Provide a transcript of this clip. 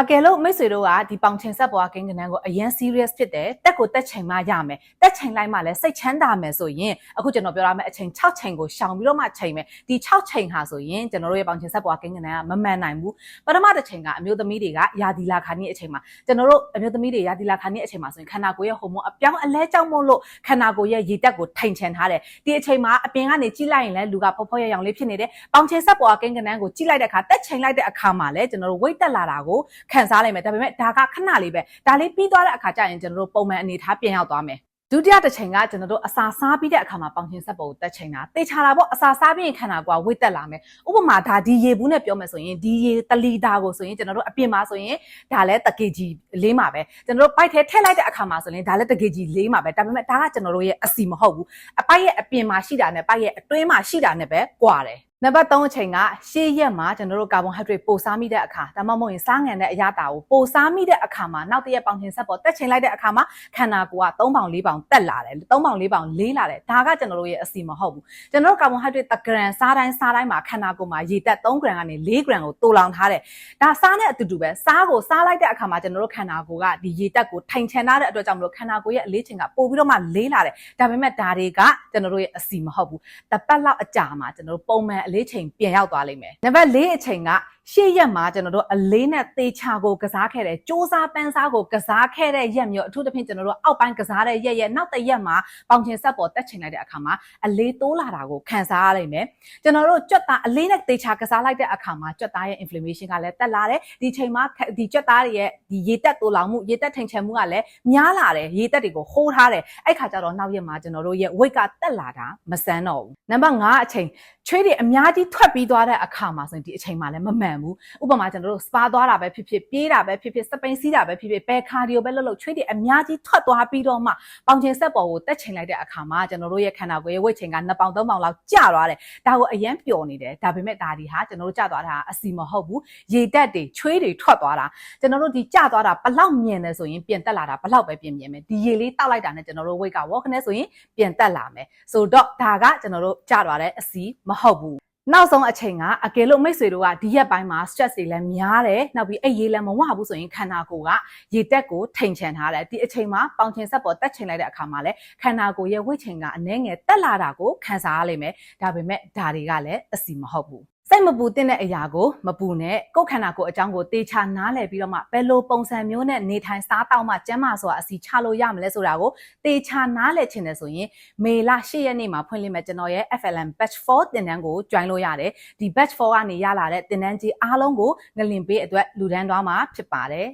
အကယ်လို့မိတ်ဆွေတို့ကဒီပေါင်ချင်ဆက်ပွားကိန်းကနန်းကိုအရင် serious ဖြစ်တယ်တက်ကိုတက်ချိန်မှရမယ်တက်ချိန်လိုက်မှလည်းစိတ်ချမ်းသာမယ်ဆိုရင်အခုကျွန်တော်ပြောရမယ့်အချိန်6ချိန်ကိုရှောင်ပြီးတော့မှချိန်မယ်ဒီ6ချိန်ဟာဆိုရင်ကျွန်တော်တို့ရဲ့ပေါင်ချင်ဆက်ပွားကိန်းကနန်းကမမှန်နိုင်ဘူးပထမတစ်ချိန်ကအမျိုးသမီးတွေကယာဒီလာခါနီးအချိန်မှာကျွန်တော်တို့အမျိုးသမီးတွေယာဒီလာခါနီးအချိန်မှာဆိုရင်ခန္ဓာကိုယ်ရဲ့ဟော်မုန်းအပြောင်းအလဲကြောင့်မို့လို့ခန္ဓာကိုယ်ရဲ့ရေတက်ကိုထိန်ချန်ထားတယ်ဒီအချိန်မှာအပြင်ကနေကြည့်လိုက်ရင်လည်းလူကဖော်ဖော်ရရောင်လေးဖြစ်နေတယ်ပေါင်ချင်ဆက်ပွားကိန်းကနန်းကိုကြည့်လိုက်တဲ့အခါတက်ချိန်လိုက်တဲ့အခါမှာလည်းကျွန်တော်တို့ weight တက်လာတာကိုခံစားလိုက်မယ်ဒါပေမဲ့ဒါကခဏလေးပဲဒါလေးပြီးသွားတဲ့အခါကျရင်ကျွန်တော်တို့ပုံမှန်အနေထားပြန်ရောက်သွားမယ်ဒုတိယတစ်ချိန်ကကျွန်တော်တို့အစာစားပြီးတဲ့အခါမှာပေါင်ချင်ဆက်ပေါ်ကိုတက်ချိန်တာတေချာတာပေါ့အစာစားပြီးရင်ခန္ဓာကိုယ်ဝိတ်တက်လာမယ်ဥပမာဒါဒီရေဘူးနဲ့ပြောမယ်ဆိုရင်ဒီရေတလီတာကိုဆိုရင်ကျွန်တော်တို့အပြင်မှာဆိုရင်ဒါလည်းတကေကြီးလေးမှာပဲကျွန်တော်တို့ပိုက်ထဲထည့်လိုက်တဲ့အခါမှာဆိုရင်ဒါလည်းတကေကြီးလေးမှာပဲဒါပေမဲ့ဒါကကျွန်တော်တို့ရဲ့အစီမဟုတ်ဘူးအပိုက်ရဲ့အပြင်မှာရှိတာနဲ့ပိုက်ရဲ့အတွင်းမှာရှိတာနဲ့ပဲကွာတယ်နံပါတ်3အချိန်ကရှေ့ရက်မှာကျွန်တော်တို့ကာဗွန်ဟိုက်ဒရိတ်ပိုစားမိတဲ့အခါဒါမှမဟုတ်ရင်စားငံတဲ့အရာတာကိုပိုစားမိတဲ့အခါမှာနောက်တစ်ရက်ပေါင်ချင်ဆက်ပေါ်တက်ချိန်လိုက်တဲ့အခါမှာခန္ဓာကိုယ်က3ပေါင်4ပေါင်တက်လာတယ်3ပေါင်4ပေါင်လေးလာတယ်ဒါကကျွန်တော်တို့ရဲ့အစီမဟုတ်ဘူးကျွန်တော်တို့ကာဗွန်ဟိုက်ဒရိတ်တစ်ဂရမ်စားတိုင်းမှာခန္ဓာကိုယ်မှာရေတက်3ဂရမ်ကနေ4ဂရမ်ကိုတိုးလောင်ထားတယ်ဒါစားနဲ့အတူတူပဲစားကိုစားလိုက်တဲ့အခါမှာကျွန်တော်တို့ခန္ဓာကိုယ်ကဒီရေတက်ကိုထိုင်ချန်ထားတဲ့အတွက်ကြောင့်မလို့ခန္ဓာကိုယ်ရဲ့အလေးချိန်ကပိုပြီးတော့မှလေးလာတယ်ဒါပေမဲ့ဒါတွေကကျွန်တော်တို့ရဲ့အစီမဟုတ်ဘူးတပတ်လောက်အကြာမှာကျွန်တော်တို့ပုံမှန်အလေးချိန်ပြန်ရောက်သွားလိမ့်မယ်နံပါတ်4အချိန်ကရှေ့ရက်မှာကျွန်တော်တို့အလေးနဲ့သေချာကိုကစားခဲ့တယ်စူးစမ်းပန်းစားကိုကစားခဲ့တဲ့ရက်မျိုးအထူးသဖြင့်ကျွန်တော်တို့အောက်ပိုင်းကစားတဲ့ရက်နောက်တစ်ရက်မှာပေါင်ချင်ဆက်ပေါ်တက်ချိန်လိုက်တဲ့အခါမှာအလေးတိုးလာတာကိုခံစားရလိမ့်မယ်ကျွန်တော်တို့ကြွက်သားအလေးနဲ့သေချာကစားလိုက်တဲ့အခါမှာကြွက်သားရဲ့ inflammation ကလည်းတက်လာတယ်ဒီချိန်မှာဒီကြွက်သားတွေရဲ့ဒီရေတက်တိုးလောင်မှုရေတက်ထိန်ချန်မှုကလည်းများလာတယ်ရေတက်တွေကိုဟိုးထားတယ်အဲ့ခါကျတော့နောက်ရက်မှာကျွန်တော်တို့ရဲ့ weight ကတက်လာတာမဆန်းတော့ဘူးနံပါတ်5အချိန်ချွေးတွေအများကြီးထွက်ပြီးသွားတဲ့အခါမှာဆိုရင်ဒီအချိန်မှာလည်းမမှန်ဘူးဥပမာကျွန်တော်တို့စပါသွားတာပဲဖြစ်ဖြစ်ပြေးတာပဲဖြစ်ဖြစ်စပိန်စီးတာပဲဖြစ်ဖြစ်ဘယ်ကာဒီယိုပဲလုပ်ချွေးတွေအများကြီးထွက်သွားပြီးတော့မှပေါင်ချင်ဆက်ပေါ်ကိုတက်ချိန်လိုက်တဲ့အခါမှာကျွန်တော်တို့ရဲ့ခန္ဓာကိုယ်ရဲ့ weight ချိန်က2ပေါင်3ပေါင်လောက်ကျသွားတယ်ဒါကိုအရင်ပျော်နေတယ်ဒါပေမဲ့ဒါဒီဟာကျွန်တော်တို့ကျသွားတာအစီမဟုတ်ဘူးရေတက်တွေချွေးတွေထွက်သွားတာကျွန်တော်တို့ဒီကျသွားတာဘလောက်မြင်လဲဆိုရင်ပြန်တက်လာတာဘလောက်ပဲပြင်မြင်မယ်ဒီရေလေးတောက်လိုက်တာနဲ့ကျွန်တော်တို့ weight က walk နဲ့ဆိုရင်ပြန်တက်လာမယ်ဆိုတော့ဒါကကျွန်တော်တို့ကျသွားတဲ့အစီမဟုတ်ဘူးနောက်ဆုံးအချိန်ကအကယ်လို့မိတ်ဆွေတို့ကဒီရက်ပိုင်းမှာ stress တွေလည်းများတယ်နောက်ပြီးအိပ်ရေးလည်းမဝဘူးဆိုရင်ခန္ဓာကိုယ်ကရေတက်ကိုထိန်ချန်ထားတယ်ဒီအချိန်မှာပေါင်ချင်ဆက်ပေါ်တက်ချိန်လိုက်တဲ့အခါမှာလည်းခန္ဓာကိုယ်ရဲ့ဝိတ်ချိန်ကအနည်းငယ်တက်လာတာကိုခံစားရလိမ့်မယ်ဒါပေမဲ့ဒါတွေကလည်းအစီမဟုတ်ဘူးစိတ်မပူတဲ့အရာကိုမပူနဲ့ကိုယ်ခန္ဓာကိုယ်အကြောင်းကိုတေချာနားလည်ပြီးတော့မှဘယ်လိုပုံစံမျိုးနဲ့နေထိုင်စားတောက်မှကျန်းမာစွာအစီချလို့ရမလဲဆိုတာကိုတေချာနားလည်ချင်တယ်ဆိုရင်မေလ10ရက်နေ့မှာဖွင့်လှစ်မဲ့ကျွန်တော်ရဲ့ FLM Batch 4သင်တန်းကို join လို့ရတယ်ဒီ Batch 4ကနေရလာတဲ့သင်တန်းကြီးအားလုံးကိုငလင်ပေးအတွက်လူတန်းသွားမှာဖြစ်ပါတယ်